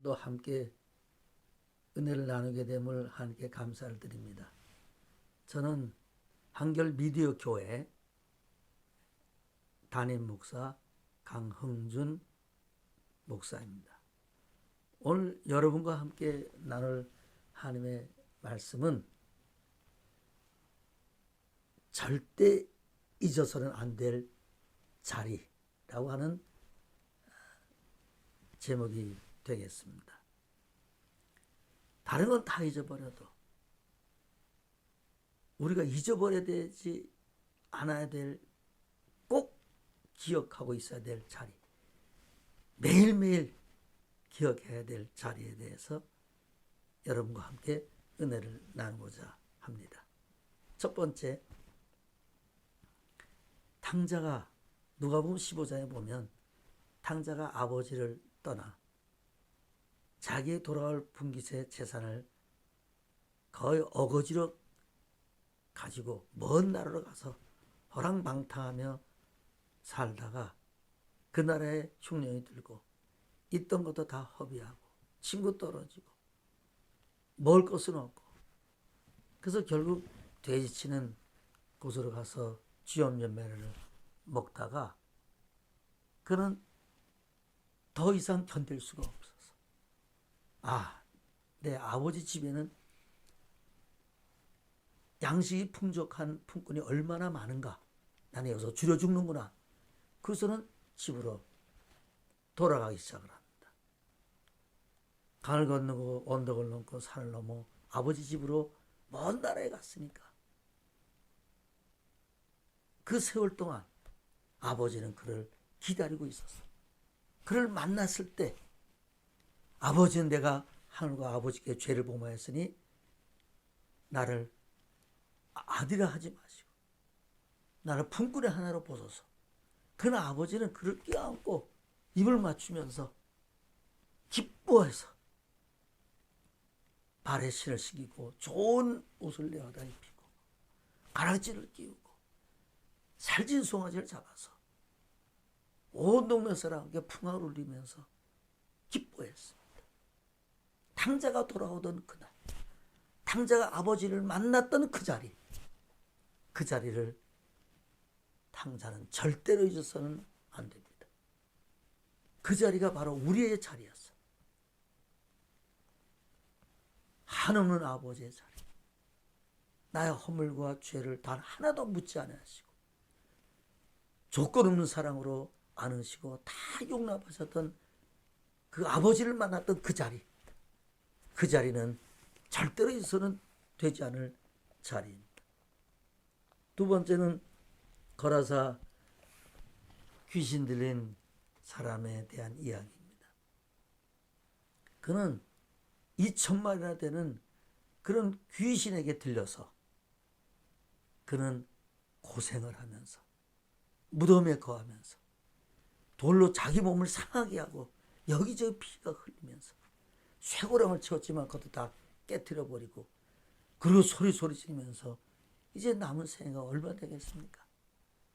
또 함께 은혜를 나누게 됨을 하나님께 감사를 드립니다. 저는 한결 미디어 교회 담임 목사 강흥준 목사입니다. 오늘 여러분과 함께 나눌 하나님의 말씀은 절대 잊어서는 안 될 자리라고 하는 제목이 되겠습니다. 다른 건 다 잊어버려도 우리가 잊어버려야 되지 않아야 될, 꼭 기억하고 있어야 될 자리, 매일매일 기억해야 될 자리에 대해서 여러분과 함께 은혜를 나누고자 합니다. 첫 번째, 탕자가, 누가복음 15장에 보면 탕자가 아버지를 떠나 자기의 돌아올 분깃의 재산을 거의 어거지로 가지고 먼 나라로 가서 호랑방탕하며 살다가 그 나라에 흉년이 들고 있던 것도 다 허비하고 친구 떨어지고 먹을 것은 없고, 그래서 결국 돼지치는 곳으로 가서 쥐염면매를 먹다가 그는 더 이상 견딜 수가 없어서, 내 아버지 집에는 양식이 풍족한 품꾼이 얼마나 많은가, 나는 여기서 줄여 죽는구나. 그래서는 집으로 돌아가기 시작을 합니다. 강을 건너고 언덕을 넘고 산을 넘어 아버지 집으로 먼 나라에 갔으니까 그 세월 동안 아버지는 그를 기다리고 있었어. 그를 만났을 때 아버지는 내가 하늘과 아버지께 죄를 범하였으니 나를 아들이라 하지 마시고 나를 품꾼의 하나로 보소서. 그러나 아버지는 그를 껴안고 입을 맞추면서 기뻐해서 발에 신을 신기고 좋은 옷을 내어다 입히고 가락지를 끼우고 살진 송아지를 잡아서 온 동네 사람에게 풍악을 울리면서 기뻐했습니다. 탕자가 돌아오던 그날, 탕자가 아버지를 만났던 그 자리, 그 자리를 탕자는 절대로 잊어서는 안 됩니다. 그 자리가 바로 우리의 자리였어. 한없는 아버지의 자리. 나의 허물과 죄를 단 하나도 묻지 않으시고 조건 없는 사랑으로 안으시고 다 용납하셨던 그 아버지를 만났던 그 자리, 그 자리는 절대로 잊어서는 되지 않을 자리입니다. 두 번째는 거라사 귀신 들린 사람에 대한 이야기입니다. 그는 2,000마리나 되는 그런 귀신에게 들려서 그는 고생을 하면서 무덤에 거하면서 돌로 자기 몸을 상하게 하고 여기저기 피가 흘리면서 쇠고랑을 채웠지만 그것도 다 깨트려버리고, 그리고 소리 지르면서 이제 남은 생애가 얼마 되겠습니까?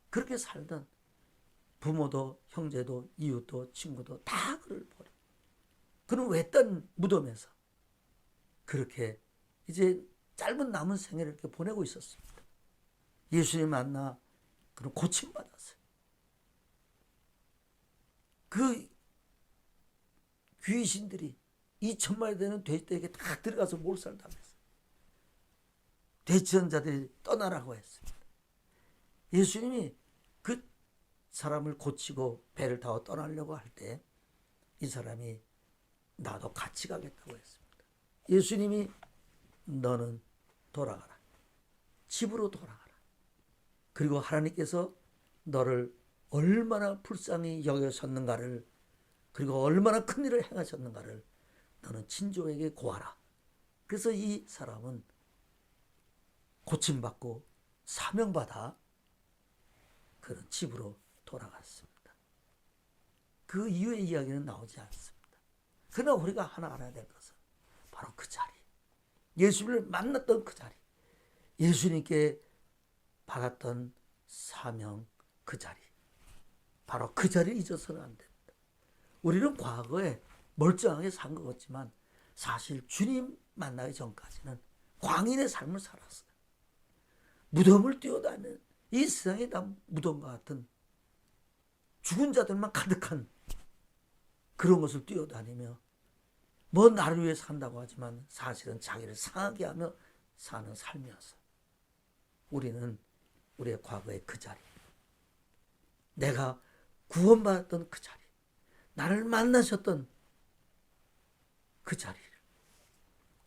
그렇게 살던 부모도 형제도 이웃도 친구도 다 그를 버리고 그는 외딴 무덤에서 그렇게 이제 짧은 남은 생애를 이렇게 보내고 있었습니다. 예수님 만나 그는 고침받았어요. 그 귀신들이 2,000마리 되는 돼지떼에게 다 들어가서 몰살당했어요. 돼지전자들이 떠나라고 했습니다. 예수님이 그 사람을 고치고 배를 타고 떠나려고 할 때 이 사람이 나도 같이 가겠다고 했습니다. 예수님이 너는 돌아가라. 집으로 돌아가라. 그리고 하나님께서 너를 얼마나 불쌍히 여겨셨는가를, 그리고 얼마나 큰 일을 행하셨는가를 너는 친족에게 고하라. 그래서 이 사람은 고침받고 사명받아 그런 집으로 돌아갔습니다. 그 이후의 이야기는 나오지 않습니다. 그러나 우리가 하나 알아야 될 것은 바로 그 자리, 예수님을 만났던 그 자리, 예수님께 받았던 사명, 그 자리, 바로 그 자리를 잊어서는 안 됩니다. 우리는 과거에 멀쩡하게 산 것 같지만 사실 주님 만나기 전까지는 광인의 삶을 살았어요. 무덤을 뛰어다니는 이 세상에 다 무덤과 같은 죽은 자들만 가득한 그런 것을 뛰어다니며 뭐 나를 위해 산다고 하지만 사실은 자기를 상하게 하며 사는 삶이었어요. 우리는 우리의 과거의 그 자리, 내가 구원받았던 그 자리, 나를 만나셨던 그 자리를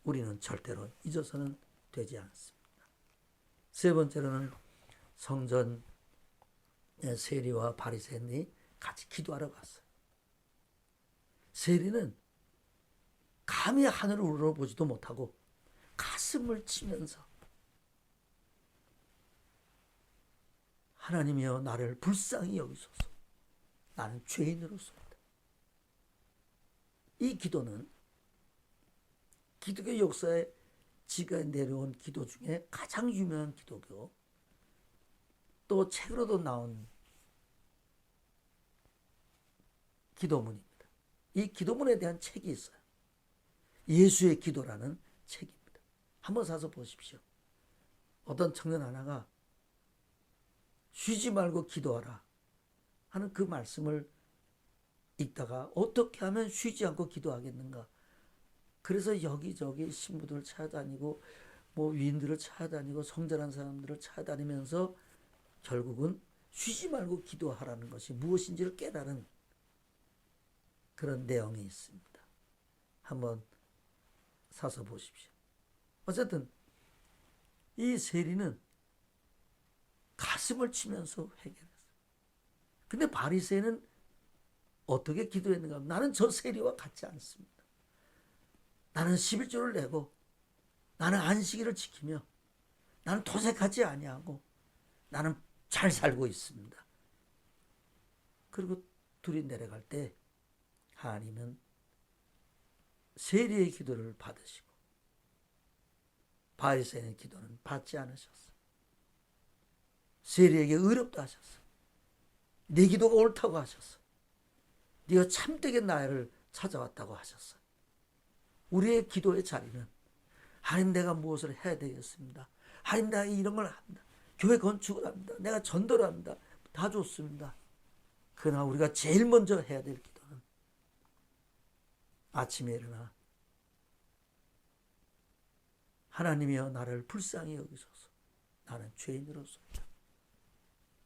우리는 절대로 잊어서는 되지 않습니다. 세 번째로는 성전 세리와 바리새인이 같이 기도하러 갔어요. 세리는 감히 하늘을 우러러보지도 못하고 가슴을 치면서 하나님이여 나를 불쌍히 여기소서. 나는 죄인으로서이다. 이 기도는 기독교 역사에 지가 내려온 기도 중에 가장 유명한 기도교, 또 책으로도 나온 기도문입니다. 이 기도문에 대한 책이 있어요. 예수의 기도라는 책입니다. 한번 사서 보십시오. 어떤 청년 하나가 쉬지 말고 기도하라 하는 그 말씀을 읽다가 어떻게 하면 쉬지 않고 기도하겠는가. 그래서 여기저기 신부들을 찾아다니고 뭐 위인들을 찾아다니고 성전한 사람들을 찾아다니면서 결국은 쉬지 말고 기도하라는 것이 무엇인지를 깨달은 그런 내용이 있습니다. 한번 사서 보십시오. 어쨌든 이 세리는 가슴을 치면서 회개했어요. 근데 바리새인은 어떻게 기도했는가? 나는 저 세리와 같지 않습니다. 나는 11조를 내고 나는 안식일을 지키며 나는 도색하지 아니하고 나는 잘 살고 있습니다. 그리고 둘이 내려갈 때 하나님은 세리의 기도를 받으시고 바리새인의 기도는 받지 않으셨어요. 세리에게 의롭다 하셨어요. 네 기도가 옳다고 하셨어요. 네가 참되게 나를 찾아왔다고 하셨어요. 우리의 기도의 자리는 하나님 내가 무엇을 해야 되겠습니다. 하나님 내가 이런 걸 합니다. 교회 건축을 합니다. 내가 전도를 합니다. 다 좋습니다. 그러나 우리가 제일 먼저 해야 될 기도는 아침에 일어나 하나님이여 나를 불쌍히 여기소서. 나는 죄인으로서이다.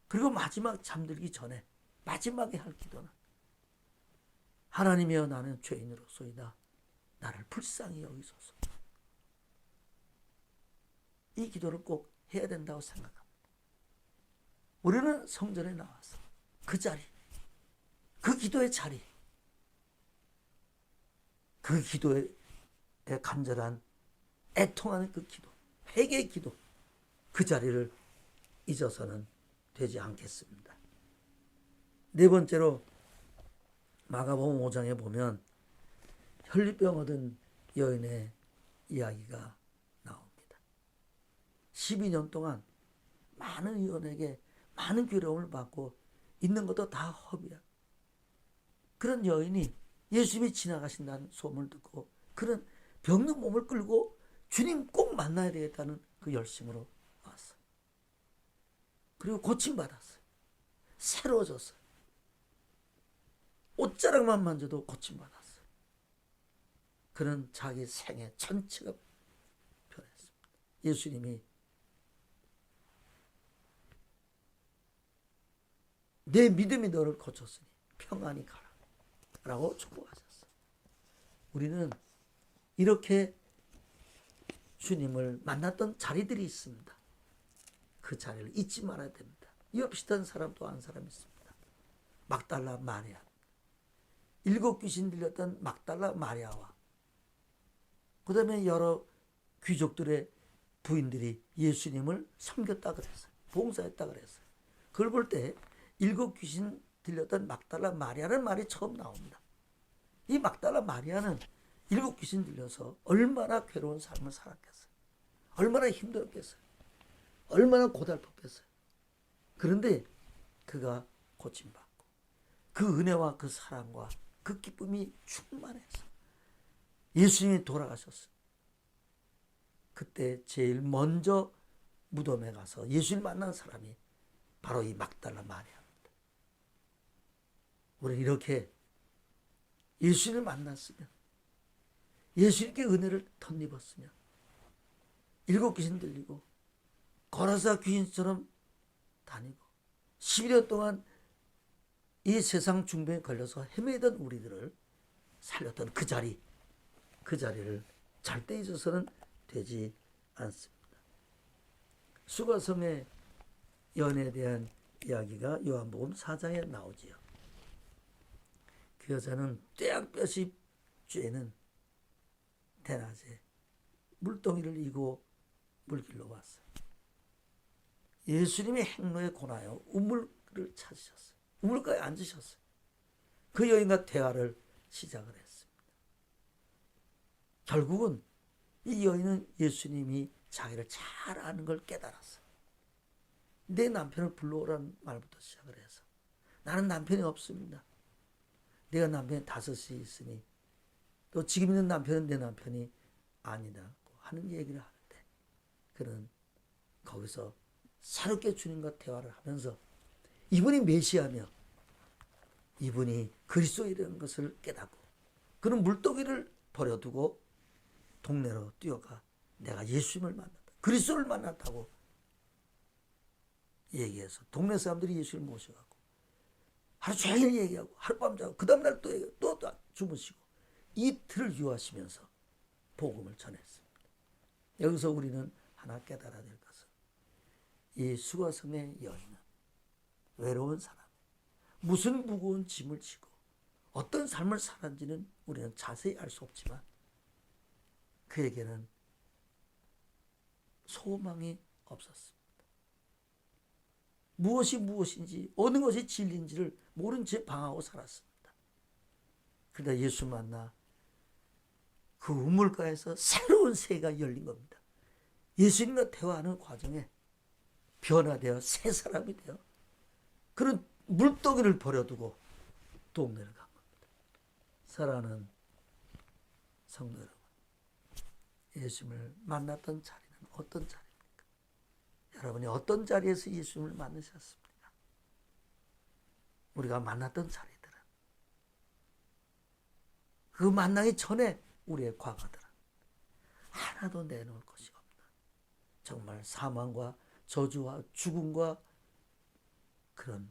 그리고 마지막 잠들기 전에 마지막에 할 기도는 하나님이여 나는 죄인으로서이다. 나를 불쌍히 여기소서. 이 기도를 꼭 해야 된다고 생각합니다. 우리는 성전에 나와서 그 자리, 그 기도의 자리, 그 기도에 간절한 애통하는 그 기도, 회개의 기도, 그 자리를 잊어서는 되지 않겠습니다. 네 번째로 마가복음 5장에 보면 혈류병 얻은 여인의 이야기가 나옵니다. 12년 동안 많은 의원에게 많은 괴로움을 받고 있는 것도 다 허비야. 그런 여인이 예수님이 지나가신다는 소문을 듣고 그런 병든 몸을 끌고 주님 꼭 만나야 되겠다는 그 열심으로 왔어요. 그리고 고침받았어요. 새로워졌어요. 옷자락만 만져도 고침받았어요. 그는 자기 생애 전체가 변했습니다. 예수님이 내 믿음이 너를 고쳤으니 평안히 가라 라고 축복하셨어요. 우리는 이렇게 주님을 만났던 자리들이 있습니다. 그 자리를 잊지 말아야 됩니다. 이와 비슷한 사람 또 한 사람 있습니다. 막달라 마리아. 7 귀신 들렸던 막달라 마리아와 그 다음에 여러 귀족들의 부인들이 예수님을 섬겼다 그랬어요. 봉사했다 그랬어요. 그걸 볼 때 7 귀신 들렸던 막달라 마리아라는 말이 처음 나옵니다. 이 막달라 마리아는 7 귀신 들려서 얼마나 괴로운 삶을 살았겠어요. 얼마나 힘들었겠어요. 얼마나 고달팠겠어요. 그런데 그가 고침받고 그 은혜와 그 사랑과 그 기쁨이 충만해서 예수님이 돌아가셨어요. 그때 제일 먼저 무덤에 가서 예수를 만난 사람이 바로 이 막달라 마리아입니다. 우리는 이렇게 예수를 만났으면, 예수님께 은혜를 덧입었으면, 일곱 귀신 들리고 거라사 귀신처럼 다니고 11년 동안 이 세상 중병에 걸려서 헤매던 우리들을 살렸던 그 자리를 절대 잊어서는 되지 않습니다. 수가성의 연애에 대한 이야기가 요한복음 4장에 나오지요. 그 여자는 떼약볕이 쬐는 대낮에 물동이를 이고 물길로 왔어요. 예수님의 행로에 권하여 우물을 찾으셨어요. 우물가에 앉으셨어요. 그 여인과 대화를 시작을 했습니다. 결국은 이 여인은 예수님이 자기를 잘 아는 걸 깨달았어요. 내 남편을 불러오라는 말부터 시작을 해서, 나는 남편이 없습니다. 내가 남편이 5이 있으니 또 지금 있는 남편은 내 남편이 아니다고 하는 얘기를 하는데, 그는 거기서 새롭게 주님과 대화를 하면서 이분이 메시아며 이분이 그리스도이라는 것을 깨닫고, 그는 물동이를 버려두고 동네로 뛰어가 내가 예수님을 만났다, 그리스도를 만났다고 얘기해서 동네 사람들이 예수를 모셔가고 하루 종일 얘기하고 하룻밤 자고 그 다음날 또 얘기하고 또 주무시고 이틀을 유하시면서 복음을 전했습니다. 여기서 우리는 하나 깨달아야 될 것은, 이 수가성의 여인은 외로운 사람, 무슨 무거운 짐을 지고 어떤 삶을 살았는지는 우리는 자세히 알 수 없지만 그에게는 소망이 없었습니다. 무엇이 무엇인지, 어느 것이 진리인지를 모른 채 방황하고 살았습니다. 그러다 예수 만나 그 우물가에서 새로운 세계가 열린 겁니다. 예수님과 대화하는 과정에 변화되어 새 사람이 되어 그런 물동이를 버려두고 동네를 간 겁니다. 사랑하는 성도 여러분, 예수님을 만났던 자리는 어떤 자리입니까? 여러분이 어떤 자리에서 예수님을 만나셨습니까? 우리가 만났던 자리들은, 그 만나기 전에 우리의 과거들은 하나도 내놓을 것이 없는, 정말 사망과 저주와 죽음과 그런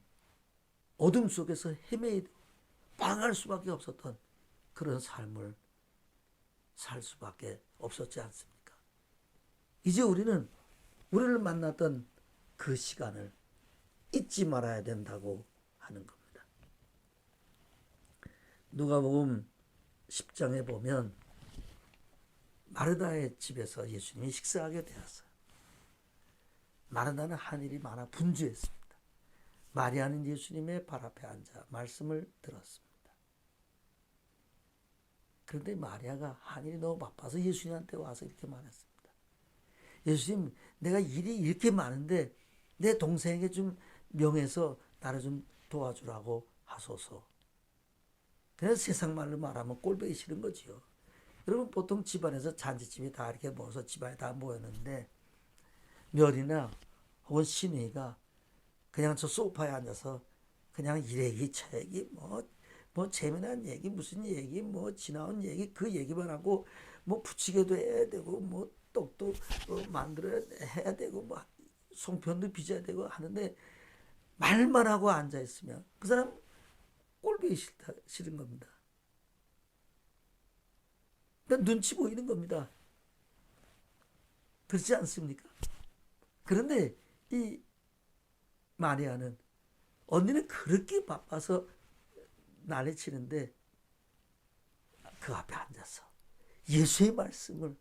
어둠 속에서 헤매이고 방할 수밖에 없었던 그런 삶을 살 수밖에 없었지 않습니까? 이제 우리는 우리를 만났던 그 시간을 잊지 말아야 된다고 하는 겁니다. 누가복음 10장에 보면 마르다의 집에서 예수님이 식사하게 되었어요. 마르다는 한 일이 많아 분주했습니다. 마리아는 예수님의 발 앞에 앉아 말씀을 들었습니다. 그런데 마리아가 한 일이 너무 바빠서 예수님한테 와서 이렇게 말했습니다. 예수님, 내가 일이 이렇게 많은데 내 동생에게 좀 명해서 나를 좀 도와주라고 하소서. 그래서 세상 말로 말하면 꼴보기 싫은 거지요. 여러분, 보통 집안에서 잔치집이 다 이렇게 모여서 집안에 다 모였는데 며느리나 혹은 시누이가 그냥 저 소파에 앉아서 그냥 이 얘기 저 얘기 뭐 재미난 얘기 무슨 얘기 뭐 지나온 얘기 그 얘기만 하고 뭐 부치게도 해야 되고 뭐 떡도 만들어야 해야 되고 뭐 송편도 빚어야 되고 하는데 말만 하고 앉아 있으면 그 사람 꼴보기 싫은 겁니다. 그러니까 눈치 보이는 겁니다. 그렇지 않습니까? 그런데 이 마리아는, 언니는 그렇게 바빠서 난리치는데 그 앞에 앉아서 예수의 말씀을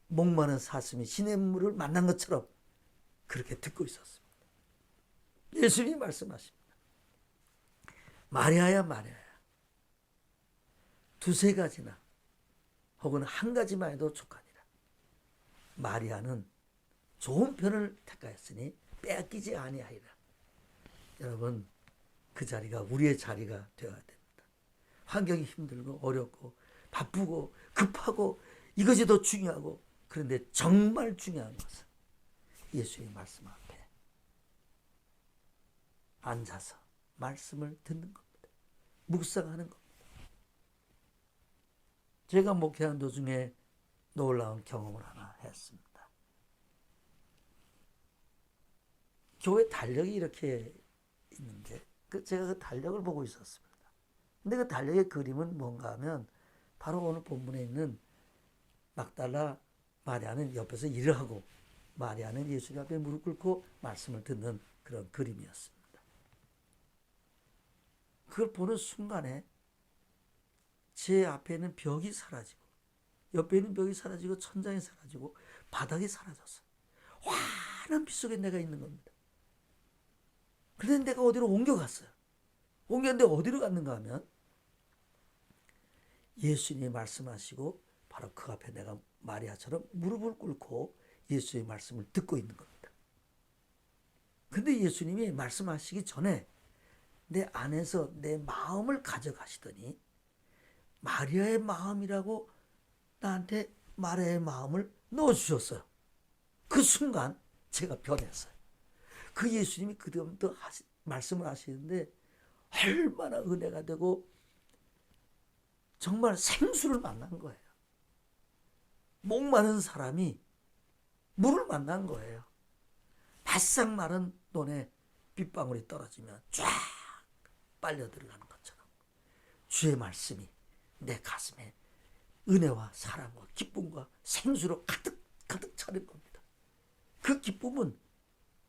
목마른 사슴이 시냇물을 만난 것처럼 그렇게 듣고 있었습니다. 예수님이 말씀하십니다. 마리아야 마리아야, 두세 가지나 혹은 한 가지만 해도 족하니라. 마리아는 좋은 편을 택하였으니 빼앗기지 아니하리라. 여러분, 그 자리가 우리의 자리가 되어야 됩니다. 환경이 힘들고 어렵고 바쁘고 급하고 이것이 더 중요하고, 그런데 정말 중요한 것은 예수의 말씀 앞에 앉아서 말씀을 듣는 겁니다. 묵상하는 겁니다. 제가 목회하는 도중에 놀라운 경험을 하나 했습니다. 교회 달력이 이렇게 있는데 제가 그 달력을 보고 있었습니다. 근데 그 달력의 그림은 뭔가 하면 바로 오늘 본문에 있는 막달라 마리아는 옆에서 일을 하고 마리아는 예수님 앞에 무릎 꿇고 말씀을 듣는 그런 그림이었습니다. 그걸 보는 순간에 제 앞에 있는 벽이 사라지고 옆에 있는 벽이 사라지고 천장이 사라지고 바닥이 사라졌어요. 환한 빛 속에 내가 있는 겁니다. 그런데 내가 어디로 옮겨갔어요. 옮겼는데 어디로 갔는가 하면 예수님이 말씀하시고 바로 그 앞에 내가 마리아처럼 무릎을 꿇고 예수의 말씀을 듣고 있는 겁니다. 근데 예수님이 말씀하시기 전에 내 안에서 내 마음을 가져가시더니 마리아의 마음이라고 나한테 마리아의 마음을 넣어주셨어요. 그 순간 제가 변했어요. 그 예수님이 그다음부터 말씀을 하시는데 얼마나 은혜가 되고 정말 생수를 만난 거예요. 목마른 사람이 물을 만난 거예요. 바싹 마른 논에 빗방울이 떨어지면 쫙 빨려 들어가는 것처럼 주의 말씀이 내 가슴에 은혜와 사랑과 기쁨과 생수로 가득 가득 차는 겁니다. 그 기쁨은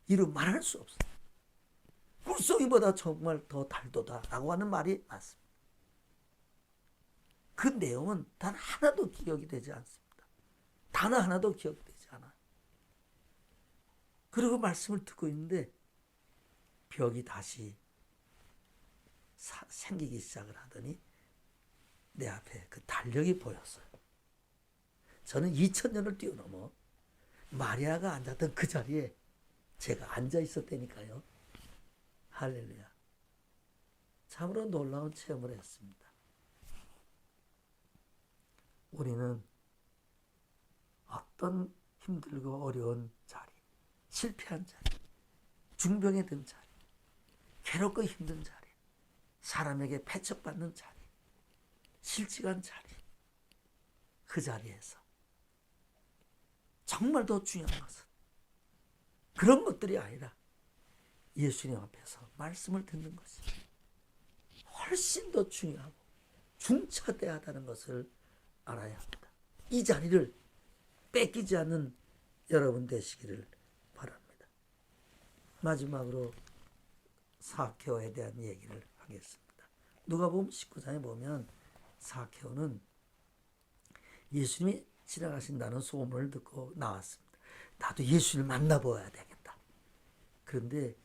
이루 말할 수 없어요. 꿀송이보다 정말 더 달도다라고 하는 말이 맞습니다. 그 내용은 단 하나도 기억이 되지 않습니다. 단어 하나도 기억이 되지 않아요. 그리고 말씀을 듣고 있는데 벽이 다시 생기기 시작을 하더니 내 앞에 그 달력이 보였어요. 저는 2000년을 뛰어넘어 마리아가 앉았던 그 자리에 제가 앉아 있었다니까요. 할렐루야. 참으로 놀라운 체험을 했습니다. 우리는 어떤 힘들고 어려운 자리, 실패한 자리, 중병에 든 자리, 괴롭고 힘든 자리, 사람에게 배척받는 자리, 실직한 자리, 그 자리에서 정말 더 중요한 것은 그런 것들이 아니라 예수님 앞에서 말씀을 듣는 것이 훨씬 더 중요하고 중차대하다는 것을 알아야 합니다. 이 자리를 뺏기지 않는 여러분 되시기를 바랍니다. 마지막으로 사케오에 대한 얘기를 하겠습니다. 누가복음 19장에 보면 사케오는 예수님이 지나가신다는 소문을 듣고 나왔습니다. 나도 예수님을 만나봐야 되겠다. 그런데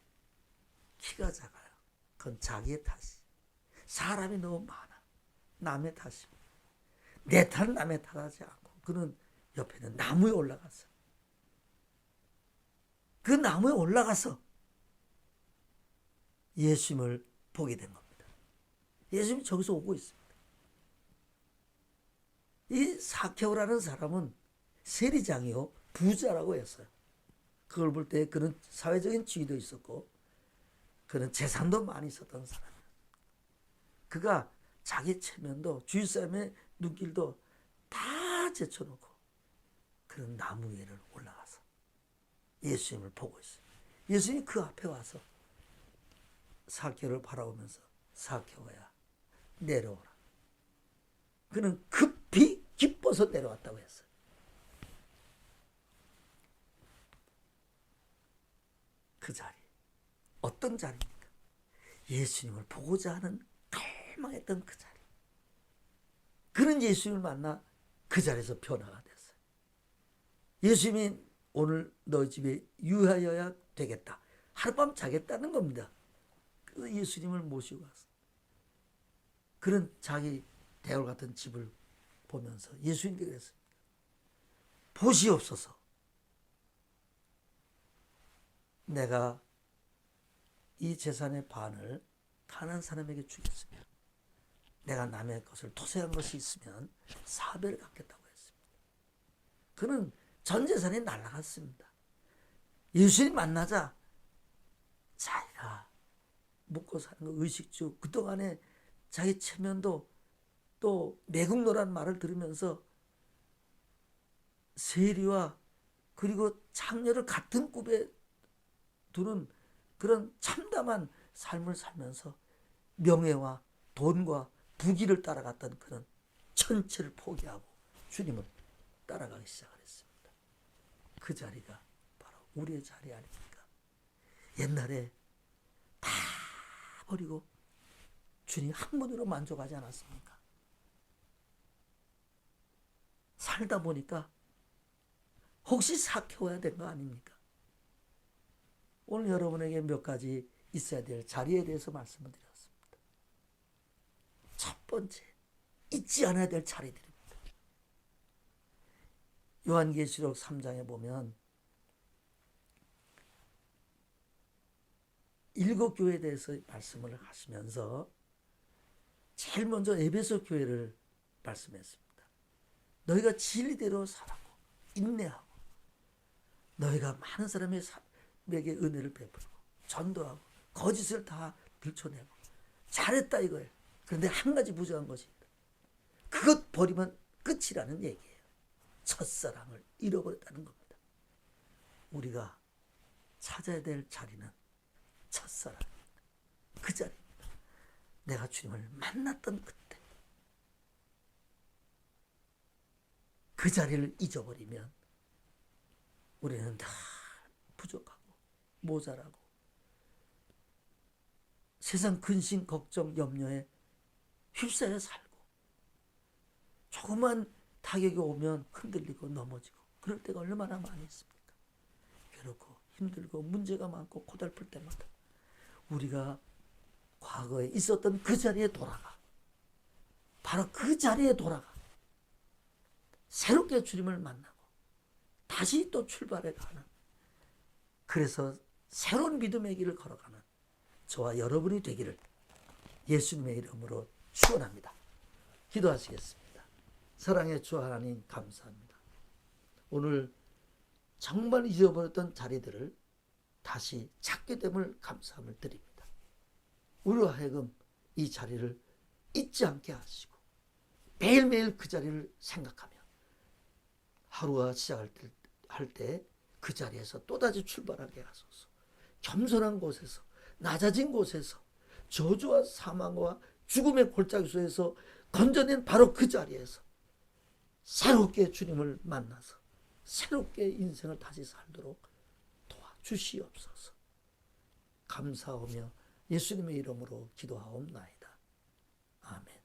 키가 작아요. 그건 자기의 탓이. 사람이 너무 많아. 남의 탓입니다. 내 탓은 남의 탓하지 않고 그는 옆에는 나무에 올라갔어. 그 나무에 올라가서 예수님을 보게 된 겁니다. 예수님이 저기서 오고 있습니다. 이 사케오라는 사람은 세리장이요 부자라고 했어요. 그걸 볼 때 그는 사회적인 지위도 있었고 그는 재산도 많이 있었던 사람이에요. 그가 자기 체면도 주위 사람의 눈길도 다 제쳐놓고 그런 나무 위를 올라가서 예수님을 보고 있어요. 예수님이 그 앞에 와서 사케오를 바라보면서 사케오야 내려오라. 그는 급히 기뻐서 내려왔다고 했어요. 그 자리 어떤 자리입니까? 예수님을 보고자 하는 갈망했던 그 자리. 그는 예수님을 만나 그 자리에서 변화가 됐어요. 예수님이 오늘 너희 집에 유하여야 되겠다. 하룻밤 자겠다는 겁니다. 그래서 예수님을 모시고 왔어요. 그는 자기 대궐 같은 집을 보면서 예수님께 그랬습니다. 보시옵소서. 내가 이 재산의 반을 가난한 사람에게 주겠으며 내가 남의 것을 토세한 것이 있으면 사배를 갚겠다고 했습니다. 그는 전 재산이 날아갔습니다. 예수님 만나자 자기가 먹고 사는 거 의식주, 그동안에 자기 체면도 또 매국노란 말을 들으면서 세리와 그리고 창녀를 같은 급에 두는 그런 참담한 삶을 살면서 명예와 돈과 부귀를 따라갔던 그는 전체를 포기하고 주님을 따라가기 시작을 했습니다. 그 자리가 바로 우리의 자리 아닙니까? 옛날에 다 버리고 주님 한 분으로 만족하지 않았습니까? 살다 보니까 혹시 삭혀야 된 거 아닙니까? 오늘 여러분에게 몇 가지 있어야 될 자리에 대해서 말씀을 드렸습니다. 첫 번째, 잊지 않아야 될 자리들입니다. 요한계시록 3장에 보면 7 교회에 대해서 말씀을 하시면서 제일 먼저 에베소 교회를 말씀했습니다. 너희가 진리대로 살아고 인내하고 너희가 많은 사람에게 은혜를 베풀고 전도하고 거짓을 다 들춰내고 잘했다 이거예요. 그런데 한 가지 부족한 것이 있다. 그것 버리면 끝이라는 얘기예요. 첫사랑을 잃어버렸다는 겁니다. 우리가 찾아야 될 자리는 첫사랑입니다. 그 자리입니다. 내가 주님을 만났던 그때 그 자리를 잊어버리면 우리는 다 부족하고 모자라고 세상 근심 걱정 염려에 휩싸여 살고 조그만 타격이 오면 흔들리고 넘어지고 그럴 때가 얼마나 많이 있습니까? 괴롭고 힘들고 문제가 많고 고달플 때마다 우리가 과거에 있었던 그 자리에 돌아가 바로 그 자리에 돌아가 새롭게 주님을 만나고 다시 또 출발해 가는 그래서 새로운 믿음의 길을 걸어가는 저와 여러분이 되기를 예수님의 이름으로 축원합니다. 기도하시겠습니다. 사랑의 주 하나님 감사합니다. 오늘 정말 잊어버렸던 자리들을 다시 찾게 됨을 감사함을 드립니다. 우리로 하여금 이 자리를 잊지 않게 하시고 매일매일 그 자리를 생각하며 하루가 시작할 때 그 자리에서 또다시 출발하게 하소서. 겸손한 곳에서 낮아진 곳에서 저주와 사망과 죽음의 골짜기소에서 건져낸 바로 그 자리에서 새롭게 주님을 만나서 새롭게 인생을 다시 살도록 도와주시옵소서. 감사하며 예수님의 이름으로 기도하옵나이다. 아멘.